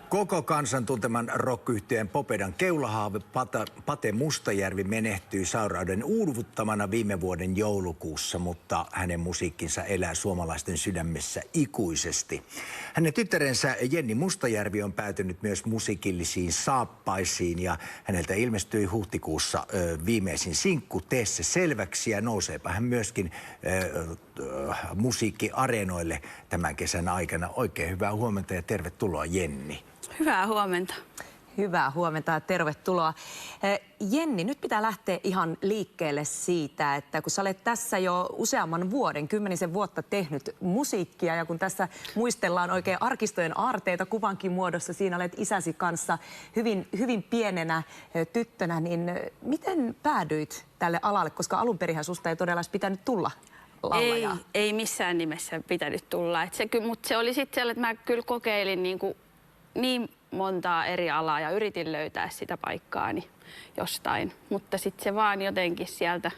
Koko kansan tunteman rock-yhtyeen Popedan keulahaave Pate Mustajärvi menehtyi sairauden uuvuttamana viime vuoden joulukuussa, mutta hänen musiikkinsa elää suomalaisten sydämessä ikuisesti. Hänen tyttärensä Jenni Mustajärvi on päätynyt myös musiikillisiin saappaisiin ja häneltä ilmestyi huhtikuussa viimeisin sinkku Tee se selväksi ja nouseepa hän myöskin musiikkiareenoille tämän kesän aikana. Oikein hyvää huomenta ja tervetuloa Jenni. Hyvää huomenta. Hyvää huomenta ja tervetuloa. Jenni, nyt pitää lähteä ihan liikkeelle siitä, että kun sä olet tässä jo useamman vuoden, 10 vuotta tehnyt musiikkia ja kun tässä muistellaan oikein arkistojen aarteita kuvankin muodossa, siinä olet isäsi kanssa hyvin pienenä tyttönä, niin miten päädyit tälle alalle, koska alun perinhän susta ei todella pitänyt tulla laulajaa? Ei missään nimessä pitänyt tulla. Mutta se oli sitten sellainen, että mä kyllä kokeilin niin montaa eri alaa ja yritin löytää sitä paikkaani jostain. Mutta sitten se vaan jotenkin sieltä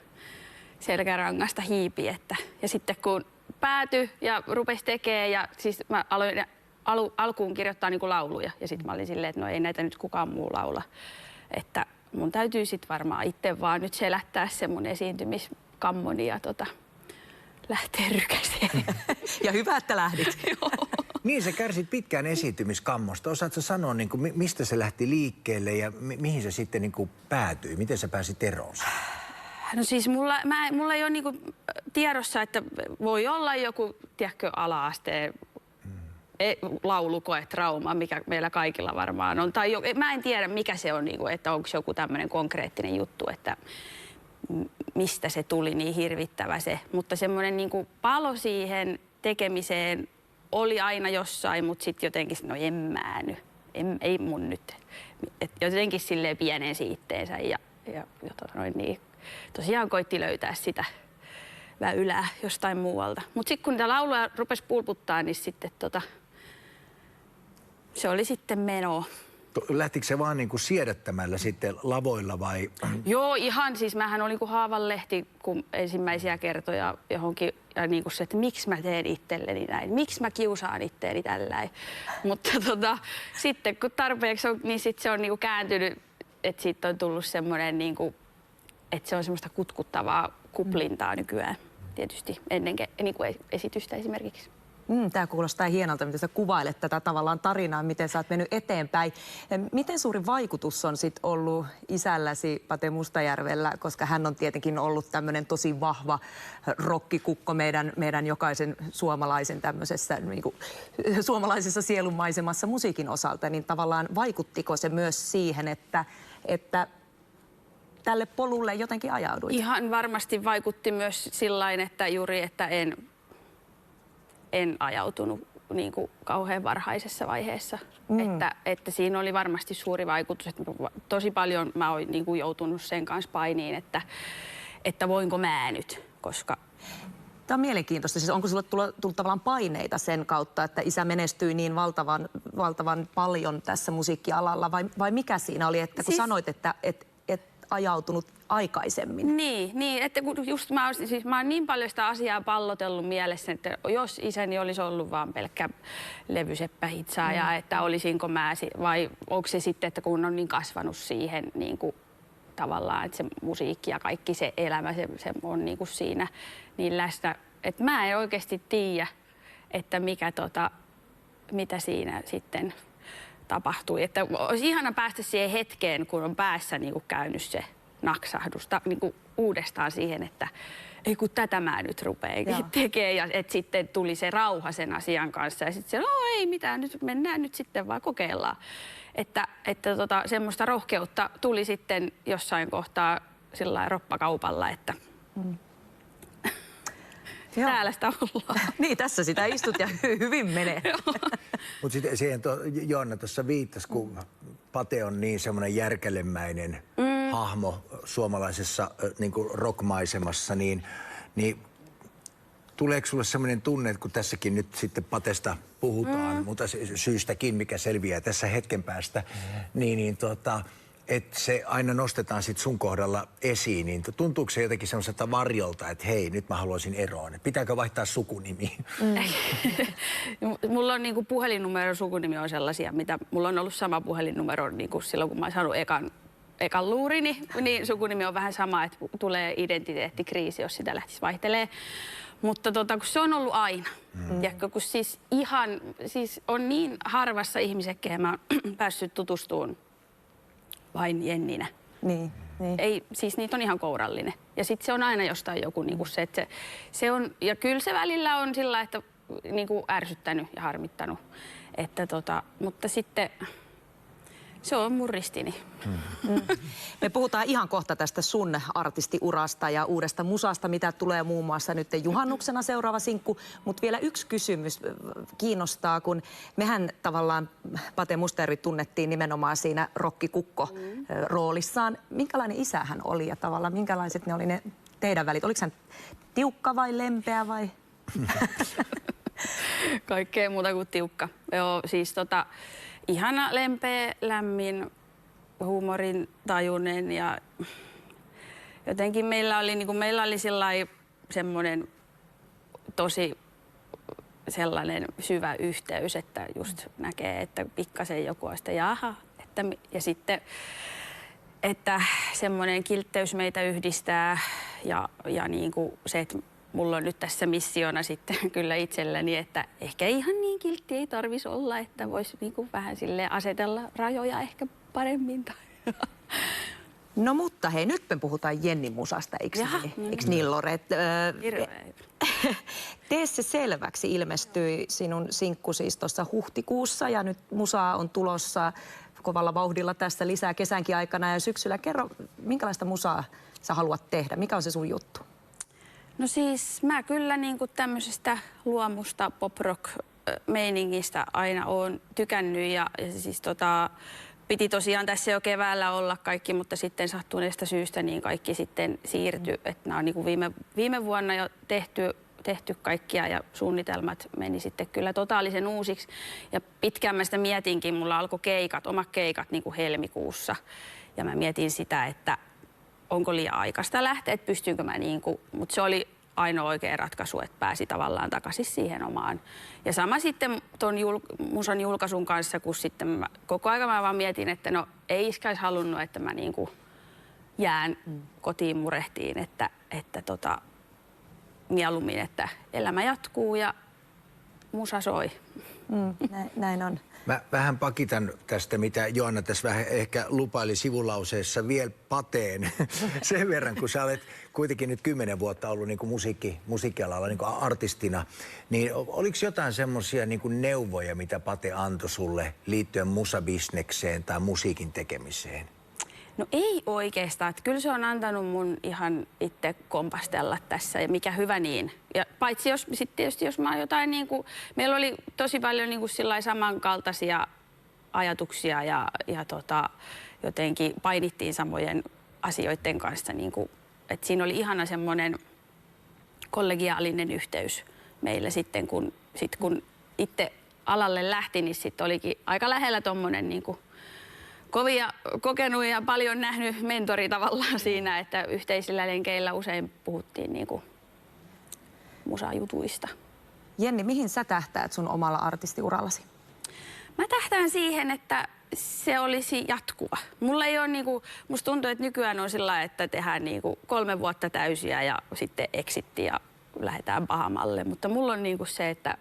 selkärangasta hiipi. Ja sitten kun päätyi ja rupesi tekemään ja siis mä aloin alkuun kirjoittaa niinku lauluja. Ja sitten mä olin silleen, että no ei näitä nyt kukaan muu laula. Että mun täytyy sitten varmaan itse vaan nyt selättää se mun esiintymiskammoni ja lähteä rykäseen. Ja hyvä, että lähdit. Niin, sä kärsit pitkään esiintymiskammosta. Osaatko sanoa, niin kuin, mistä se lähti liikkeelle ja mihin se sitten niin kuin päätyi? Miten sä pääsit eroon? No siis mulla ei ole niin kuin tiedossa, että voi olla joku, tiedätkö, ala-asteen laulukoetrauma, mikä meillä kaikilla varmaan on. Tai mä en tiedä, mikä se on, niin kuin, että onko joku tämmöinen konkreettinen juttu, että mistä se tuli niin hirvittävä se. Mutta semmoinen niin kuin palo siihen tekemiseen oli aina jossain, mutta sitten jotenkin, no en mä nyt, ei mun nyt. Et jotenkin silleen pienen siitteensä ja niin, tosiaan koitti löytää sitä väylää jostain muualta. Mutta sitten kun niitä lauluja rupesi pulputtaa, niin sitten se oli sitten menoa. Lähtikö se vaan niin kuin siedättämällä sitten lavoilla vai? Joo, ihan siis mähän olin kuin haavanlehti, kun ensimmäisiä kertoja johonkin, ja niin kuin se, että miksi mä teen itselleni näin, miksi mä kiusaan itteeni tälläin. Mutta sitten kun tarpeeksi on, niin sitten se on niin kuin kääntynyt, että siitä on tullut semmoinen, niin kuin, että se on semmoista kutkuttavaa kuplintaa nykyään tietysti ennen niin kuin esitystä esimerkiksi. Tämä kuulostaa hienolta, miten sä kuvailet tätä tavallaan tarinaa, miten sä oot mennyt eteenpäin. Miten suuri vaikutus on sit ollut isälläsi Pate Mustajärvellä, koska hän on tietenkin ollut tämmöinen tosi vahva rokkikukko meidän jokaisen suomalaisen tämmöisessä niin kuin, suomalaisessa sielunmaisemassa musiikin osalta, niin tavallaan vaikuttiko se myös siihen, että tälle polulle jotenkin ajauduit? Ihan varmasti vaikutti myös sillain, että juuri, että en ajautunut niin kuin kauhean varhaisessa vaiheessa. Että siinä oli varmasti suuri vaikutus. Että tosi paljon mä oon niin kuin joutunut sen kanssa painiin, että voinko mä nyt, koska... Tämä on mielenkiintoista. Siis onko sulle tullut tavallaan paineita sen kautta, että isä menestyi niin valtavan paljon tässä musiikkialalla? Vai mikä siinä oli, että kun sanoit, että et ajautunut aikaisemmin? Niin, että just mä oon niin paljon sitä asiaa pallotellut mielessä, että jos isäni olisi ollut vaan pelkkä levyseppähitsaaja, että olisinko mä, vai onko se sitten, että kun on niin kasvanut siihen niin kuin tavallaan, että se musiikki ja kaikki se elämä, se on niin kuin siinä niin läsnä, että mä en oikeasti tiedä, että mitä siinä sitten tapahtui. Että olisi ihana päästä siihen hetkeen, kun on päässä niin kuin käynyt se naksahdusta niin kuin uudestaan siihen, että ei kun tätä mä nyt rupean tekemään. Ja että sitten tuli se rauha sen asian kanssa ja sitten se, no ei mitään, nyt mennään nyt sitten vaan kokeillaan. Että semmoista rohkeutta tuli sitten jossain kohtaa sillä roppakaupalla, että täällä sitä ollaan. Niin, tässä sitä istut ja hyvin menee. Mutta sitten siihen Joonna tuossa viittasi, kun Pate on niin semmoinen järkälemäinen hahmo suomalaisessa niin kuin rockmaisemassa, niin tuleeko sulle semmoinen tunne, että kun tässäkin nyt sitten Patesta puhutaan, mutta syystäkin, mikä selviää tässä hetken päästä, että se aina nostetaan sit sun kohdalla esiin, niin tuntuuko se jotenkin semmoiselta varjolta, että hei, nyt mä haluaisin eroon? Pitääkö vaihtaa sukunimi? Mulla on niinku puhelinnumero, sukunimi on sellaisia, mitä mulla on ollut sama puhelinnumero niinku silloin, kun mä oon saanut ekan luurini, niin sukunimi on vähän sama, että tulee identiteettikriisi, jos sitä lähtisi vaihtelee. Mutta kun se on ollut aina. Ja kun siis on niin harvassa ihmisiä, kehen mä oon päässyt tutustumaan vain Jenninä. Niin. Ei, siis niitä on ihan kourallinen. Ja sitten se on aina jostain joku niinku se, että se on, ja kyllä se välillä on sillä, että niinku ärsyttänyt ja harmittanut. Että mutta sitten se on mun ristini. Me puhutaan ihan kohta tästä sun artistiurasta ja uudesta musasta, mitä tulee muun muassa nyt juhannuksena seuraava sinkku. Mutta vielä yksi kysymys kiinnostaa, kun mehän tavallaan Pate Mustajärvi tunnettiin nimenomaan siinä rokkikukko-roolissaan. Minkälainen isä hän oli ja tavallaan minkälaiset ne oli ne teidän välit? Oliko hän tiukka vai lempeä vai? Kaikkea muuta kuin tiukka. Joo, siis ihana, lempeä, lämmin, huumorin tajuinen ja jotenkin meillä oli semmoinen tosi sellainen syvä yhteys, että just näkee, että pikkasen joku on sitä jaha, ja sitten että semmoinen kiltteys meitä yhdistää ja niin kuin se, että mulla on nyt tässä missiona sitten kyllä itselläni, että ehkä ihan niin kiltti ei tarvitsisi olla, että voisi niinku vähän silleen asetella rajoja ehkä paremmin. No mutta hei, nyt me puhutaan Jennin musasta, eikö niin, Lore? Tee se selväksi ilmestyi sinun sinkku siis tuossa huhtikuussa ja nyt musaa on tulossa kovalla vauhdilla tässä lisää kesänkin aikana ja syksyllä. Kerro, minkälaista musaa sä haluat tehdä? Mikä on se sun juttu? No siis mä kyllä niinku tämmöisestä luomusta pop-rock-meiningistä aina oon tykännyt ja siis piti tosiaan tässä jo keväällä olla kaikki, mutta sitten sattuneesta syystä niin kaikki sitten siirtyi. Että nämä on niinku viime vuonna jo tehty kaikkia ja suunnitelmat meni sitten kyllä totaalisen uusiksi. Ja pitkään mä sitä mietinkin, mulla alkoi omat keikat niinku helmikuussa ja mä mietin sitä, että onko liian aikaista lähteä, että pystynkö mä mutta se oli ainoa oikea ratkaisu, että pääsi tavallaan takaisin siihen omaan. Ja sama sitten ton musan julkaisun kanssa, kun sitten koko ajan mä vaan mietin, että no ei iskä olisi halunnut, että mä jään kotiin murehtiin, että mieluummin, että elämä jatkuu ja musa soi. Näin on. Mä vähän pakitan tästä, mitä Joanna tässä vähän ehkä lupaili sivulauseessa vielä Pateen sen verran, kun sä olet kuitenkin nyt 10 vuotta ollut niin kuin musiikkialalla niin kuin artistina. Niin oliko jotain semmoisia niin kuin neuvoja, mitä Pate antoi sulle liittyen musabisnekseen tai musiikin tekemiseen? No ei oikeastaan. Että kyllä se on antanut mun ihan itse kompastella tässä ja mikä hyvä niin. Ja paitsi sitten tietysti jos mä jotain meillä oli tosi paljon sillai samankaltaisia ajatuksia ja jotenkin painittiin samojen asioiden kanssa. Että siinä oli ihana semmoinen kollegiaalinen yhteys meillä sitten, kun itse alalle lähti, niin sitten olikin aika lähellä tommonen kovia kokenut ja paljon nähnyt mentori tavallaan siinä, että yhteisillä lenkeillä usein puhuttiin musajutuista. Jenni, mihin sä tähtäät sun omalla artistiurallasi? Mä tähtään siihen, että se olisi jatkuva. Mulla ei ole musta tuntuu, että nykyään on sillä, että tehdään 3 vuotta täysiä ja sitten exitti ja lähdetään Bahamalle. Mutta mulla on se, että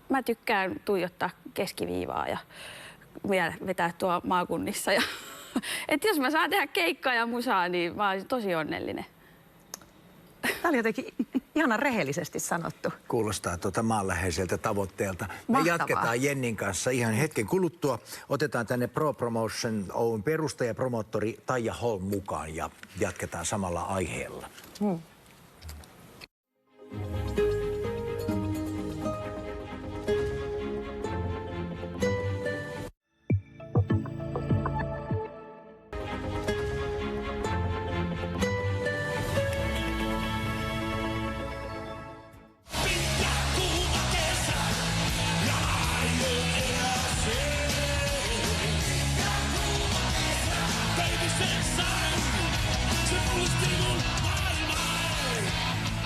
mä tykkään tuijottaa keskiviivaa ja vielä vetää tuo maakunnissa. Että jos mä saan tehdä keikkaa ja musaa, niin mä oon tosi onnellinen. Tämä oli jotenkin ihana rehellisesti sanottu. Kuulostaa maanläheiseltä tavoitteelta. Mahtavaa. Me jatketaan Jennin kanssa ihan hetken kuluttua. Otetaan tänne Pro Promotion Oyn perustaja ja promoottori Taija Holm mukaan ja jatketaan samalla aiheella.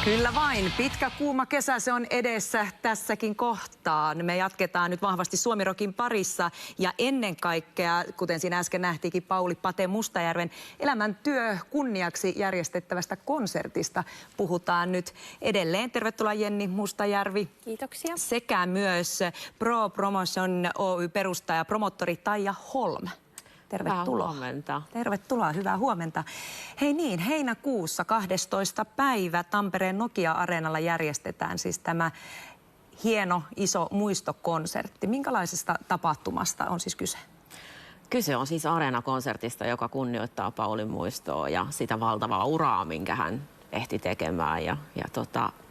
Kyllä vain. Pitkä kuuma kesä se on edessä tässäkin kohtaa. Me jatketaan nyt vahvasti Suomi-rokin parissa ja ennen kaikkea, kuten siinä äsken nähtiinkin, Pauli Pate Mustajärven elämäntyö kunniaksi järjestettävästä konsertista puhutaan nyt edelleen. Tervetuloa Jenni Mustajärvi. Kiitoksia. Sekä myös Pro Promotion Oy perustaja, promottori Taija Holm. Tervetuloa. Hyvää huomenta. Tervetuloa, hyvää huomenta. Hei niin, heinäkuussa 12. päivä Tampereen Nokia-areenalla järjestetään siis tämä hieno iso muistokonsertti. Minkälaisesta tapahtumasta on siis kyse? Kyse on siis areenakonsertista, joka kunnioittaa Paulin muistoa ja sitä valtavaa uraa, minkä hän ehti tekemään. Ja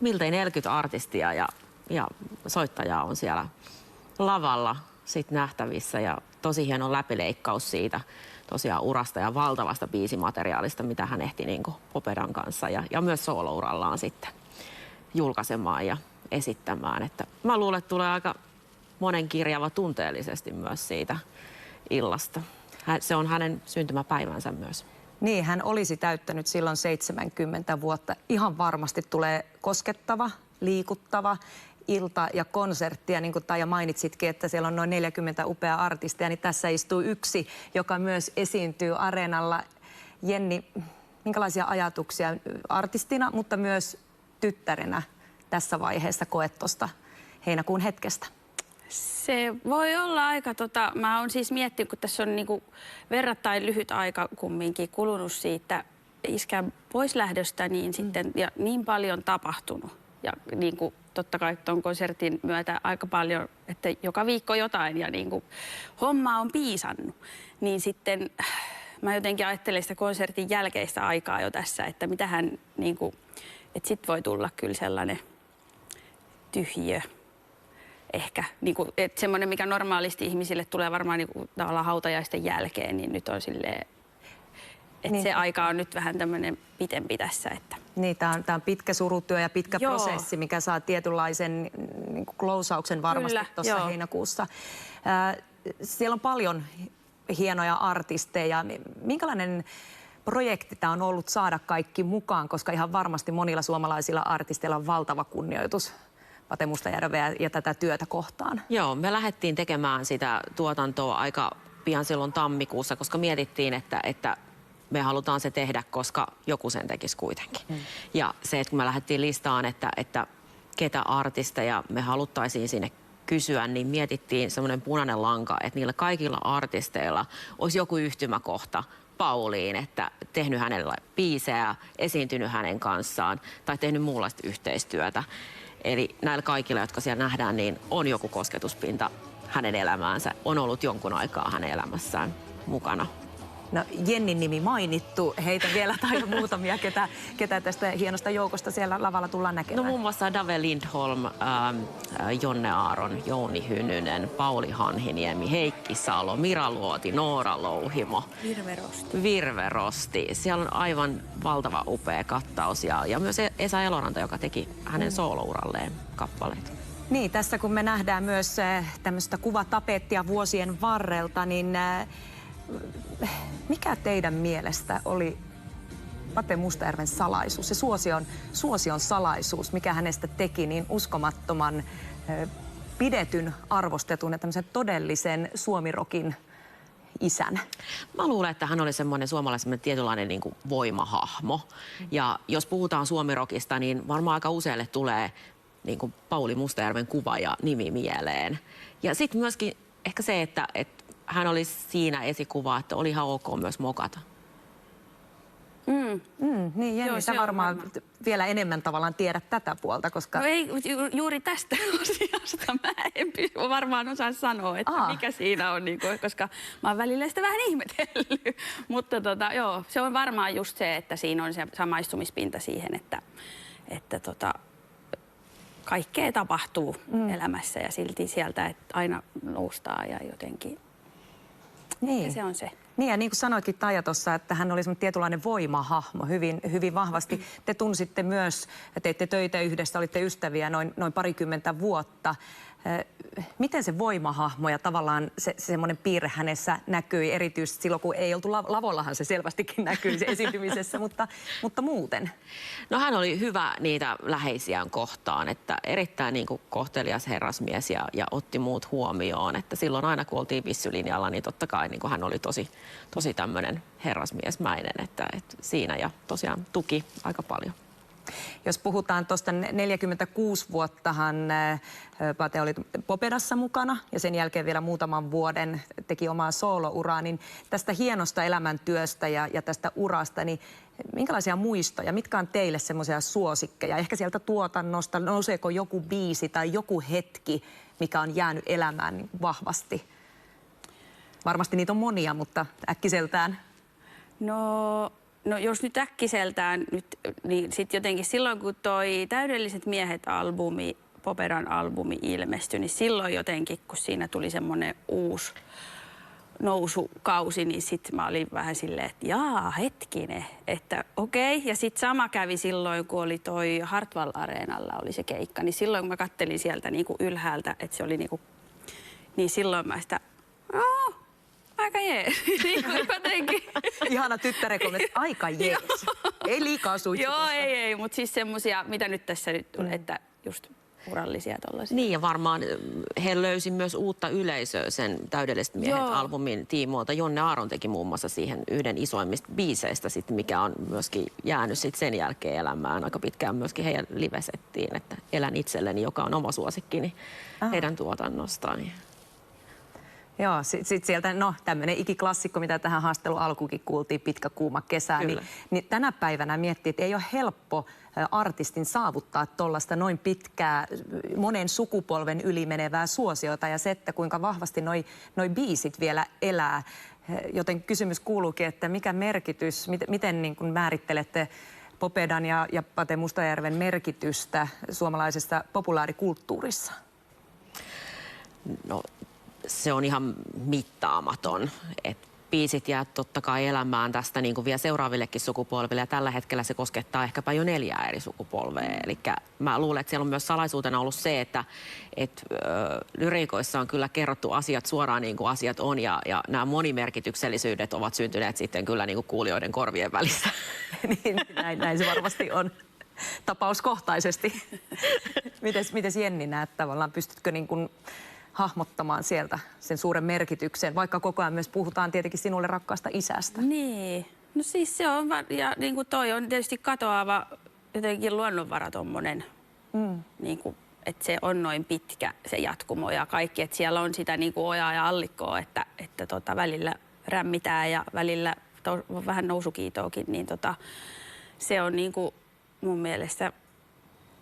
miltei 40 artistia ja soittajaa on siellä lavalla sit nähtävissä ja tosi hieno läpileikkaus siitä tosiaan urasta ja valtavasta biisimateriaalista, mitä hän ehti niin kuin Popedan kanssa ja myös soolourallaan sitten julkaisemaan ja esittämään. Että mä luulen, että tulee aika monenkirjava tunteellisesti myös siitä illasta. Se on hänen syntymäpäivänsä myös. Niin, hän olisi täyttänyt silloin 70 vuotta. Ihan varmasti tulee koskettava, liikuttava ilta ja konserttia, niin kuin Taija mainitsitkin, että siellä on noin 40 upeaa artistia, niin tässä istuu yksi, joka myös esiintyy areenalla. Jenni, minkälaisia ajatuksia artistina, mutta myös tyttärenä tässä vaiheessa koet tuosta heinäkuun hetkestä? Se voi olla aika, mä oon siis miettinyt, kun tässä on niinku verrattain lyhyt aika kumminkin kulunut siitä iskän poislähdöstä, niin sitten ja niin paljon tapahtunut. Ja niin kuin totta kai tuon konsertin myötä aika paljon, että joka viikko jotain ja niin kuin homma on piisannut. Niin sitten mä jotenkin ajattelen sitä konsertin jälkeistä aikaa jo tässä, että mitähän niin kuin, että sit voi tulla kyllä sellainen tyhjiö ehkä. Niin kuin, että semmoinen, mikä normaalisti ihmisille tulee varmaan niin kuin tavallaan hautajaisten jälkeen, niin nyt on silleen, että niin. Se aika on nyt vähän tämmöinen pitempi tässä. Että. Niin, tämä on pitkä surutyö ja pitkä prosessi, mikä saa tietynlaisen niin kuin klousauksen varmasti tuossa heinäkuussa. Siellä on paljon hienoja artisteja. Minkälainen projekti tämä on ollut saada kaikki mukaan, koska ihan varmasti monilla suomalaisilla artisteilla on valtava kunnioitus Pate Mustajärveä ja tätä työtä kohtaan. Joo, me lähdettiin tekemään sitä tuotantoa aika pian silloin tammikuussa, koska mietittiin, että me halutaan se tehdä, koska joku sen tekisi kuitenkin. Ja se, että kun me lähdettiin listaan, että ketä artisteja me haluttaisiin sinne kysyä, niin mietittiin semmoinen punainen lanka, että niillä kaikilla artisteilla olisi joku yhtymäkohta Pauliin, että tehnyt hänelle biisejä, esiintynyt hänen kanssaan tai tehnyt muunlaista yhteistyötä. Eli näillä kaikilla, jotka siellä nähdään, niin on joku kosketuspinta hänen elämäänsä, on ollut jonkun aikaa hänen elämässään mukana. No, Jennin nimi mainittu. Heitä vielä tai muutamia, ketä tästä hienosta joukosta siellä lavalla tullaan näkemään. No muun muassa Dave Lindholm, Jonne Aaron, Jouni Hynynen, Pauli Hanhiniemi, Heikki Salo, Mira Luoti, Noora Louhimo. Virve Rosti. Siellä on aivan valtava upea kattaus ja myös Esa Eloranta, joka teki hänen soolouralleen kappaleita. Niin, tässä kun me nähdään myös tämmöistä kuvatapettia vuosien varrelta, niin mikä teidän mielestä oli Pate Mustajärven salaisuus, se suosion salaisuus, mikä hänestä teki niin uskomattoman pidetyn, arvostetun ja tämmöisen todellisen suomirokin isän? Mä luulen, että hän oli semmoinen suomalaisen tietynlainen niin kuin voimahahmo. Ja jos puhutaan suomirokista, niin varmaan aika useille tulee niin kuin Pauli Mustajärven kuva ja nimi mieleen. Ja sitten myöskin ehkä se, että hän oli siinä esikuva, että oli ihan ok myös mokata. Niin, Jenni, sä varmaan vielä enemmän tavallaan tiedät tätä puolta, koska... No ei, juuri tästä asiasta mä en varmaan osaa sanoa, että mikä siinä on, niin kuin, koska mä oon välillä sitä vähän ihmetellyt. Mutta joo, se on varmaan just se, että siinä on se samaistumispinta siihen, että kaikkea tapahtuu elämässä ja silti sieltä että aina noustaan ja jotenkin... Niin. Ja se on se. Niin, ja niin kuin sanoitkin Taija tuossa, että hän oli semmoinen tietynlainen voimahahmo hyvin vahvasti. Te tunsitte myös, teitte töitä yhdessä, olitte ystäviä noin parikymmentä vuotta. Miten se voimahahmo ja tavallaan se semmoinen piirre hänessä näkyi erityisesti silloin, kun ei oltu lavollahan se selvästikin näkyi se esiintymisessä, mutta muuten? No hän oli hyvä niitä läheisiään kohtaan, että erittäin niin kuin kohtelias herrasmies ja otti muut huomioon. Että silloin aina kun oltiin vissylinjalla, niin totta kai niin kuin hän oli tosi tämmöinen herrasmiesmäinen, että siinä ja tosiaan tuki aika paljon. Jos puhutaan tuosta 46 vuottahan Pate oli Popedassa mukana ja sen jälkeen vielä muutaman vuoden teki omaa soolouraa, niin tästä hienosta elämäntyöstä ja tästä urasta, niin minkälaisia muistoja, mitkä on teille semmoisia suosikkeja? Ehkä sieltä tuotannosta, nouseeko joku biisi tai joku hetki, mikä on jäänyt elämään niin vahvasti? Varmasti niitä on monia, mutta äkkiseltään. No jos nyt äkkiseltään, niin sitten jotenkin silloin kun toi Täydelliset miehet-albumi, Popedan albumi ilmestyi, niin silloin jotenkin, kun siinä tuli semmoinen uusi nousukausi, niin sitten mä olin vähän silleen, että jaa, hetkinen, että okei. Ja sitten sama kävi silloin, kun oli toi Hartwall-areenalla oli se keikka, niin silloin kun mä kattelin sieltä niinku ylhäältä, että se oli niinku, niin silloin mä sitä, aika jees. Niin kuin jotenkin. Ihana tyttärekommentti. Aika jees. Ei liikaa suitsutusta. Joo, ei, mutta siis semmosia, mitä nyt tässä nyt tulee, että just urallisia tollaisia. Niin ja varmaan he löysi myös uutta yleisöä sen Täydelliset miehet-albumin tiimoilta. Jonne Aaron teki muun muassa siihen yhden isoimmista biiseistä, sit, mikä on myöskin jäänyt sit sen jälkeen elämään aika pitkään myöskin heidän livesettiin, että Elän itselleni, joka on oma suosikkini heidän tuotannostaan. Joo, sitten sieltä, tämmöinen ikiklassikko, mitä tähän haastattelun alkuunkin kuultiin, Pitkä kuuma kesä, niin tänä päivänä miettii, että ei ole helppo artistin saavuttaa tuollaista noin pitkää, monen sukupolven yli menevää suosiota ja se, että kuinka vahvasti noi biisit vielä elää. Joten kysymys kuuluukin, että mikä merkitys, miten niin kuin määrittelette Popedan ja Pate Mustajärven merkitystä suomalaisessa populaarikulttuurissa? No, se on ihan mittaamaton. Biisit jää totta kai elämään tästä niin kuin vielä seuraavillekin sukupolville ja tällä hetkellä se koskettaa ehkäpä jo 4 eri sukupolvea. Eli mä luulen, että siellä on myös salaisuutena ollut se, että lyriikoissa on kyllä kerrottu asiat suoraan niin kuin asiat on ja nämä monimerkityksellisyydet ovat syntyneet sitten kyllä niin kuin kuulijoiden korvien välissä. Niin, näin se varmasti on. Tapauskohtaisesti. Mites Jenni näet tavallaan, pystytkö niin kuin hahmottamaan sieltä sen suuren merkityksen, vaikka koko ajan myös puhutaan tietenkin sinulle rakkaasta isästä? Niin, no siis se on, ja niin kuin toi on tietysti katoava jotenkin luonnonvara tommonen, niin kuin, että se on noin pitkä se jatkumo ja kaikki, että siellä on sitä niin kuin ojaa ja allikkoa, että välillä rämmitään ja välillä vähän nousukiitoakin, niin se on niin kuin mun mielestä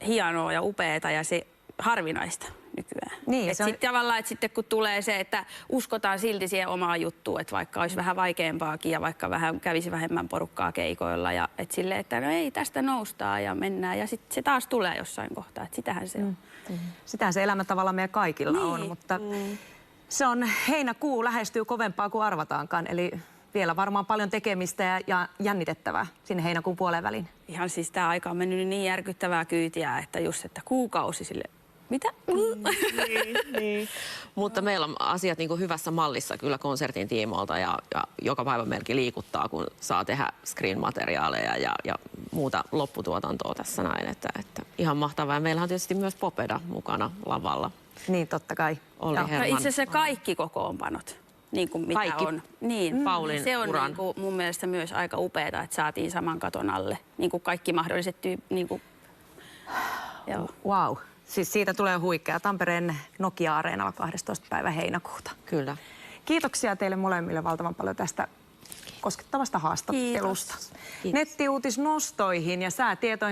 hienoa ja upeata ja se harvinaista nykyään. Niin, sitten tavallaan, että sitten kun tulee se, että uskotaan silti siihen omaan juttuun, että vaikka olisi vähän vaikeampaakin ja vaikka vähän kävisi vähemmän porukkaa keikoilla ja että silleen, että no ei, tästä noustaan ja mennään ja sitten se taas tulee jossain kohtaa, että sitähän se on. Sitähän se elämä tavallaan meidän kaikilla on, mutta se on heinäkuu lähestyy kovempaa kuin arvataankaan, eli vielä varmaan paljon tekemistä ja jännitettävää sinne heinäkuun puoleen väliin. Ihan siis tämä aika on mennyt niin järkyttävää kyytiä, että just, että kuukausi sille. Mitä? Niin. Mutta meillä on asiat niin kuin hyvässä mallissa kyllä konsertin tiimoilta ja joka päivä melkein liikuttaa, kun saa tehdä screen-materiaaleja ja muuta lopputuotantoa tässä näin. Että ihan mahtavaa. Ja meillä on tietysti myös Popeda mukana lavalla. Niin, totta kai. No, itse asiassa kaikki kokoonpanot. Niin kuin mitä kaikki on. Niin, Paulin se on uran. niin kuin mun mielestä myös aika upeaa, että saatiin saman katon alle. Niin kuin kaikki mahdolliset niin kuin, joo. Wow. Siis siitä tulee huikea. Tampereen Nokia-areenalla 12. päivä heinäkuuta. Kyllä. Kiitoksia teille molemmille valtavan paljon tästä koskettavasta haastattelusta. Kiitos. Nettiuutisnostoihin ja säätietoihin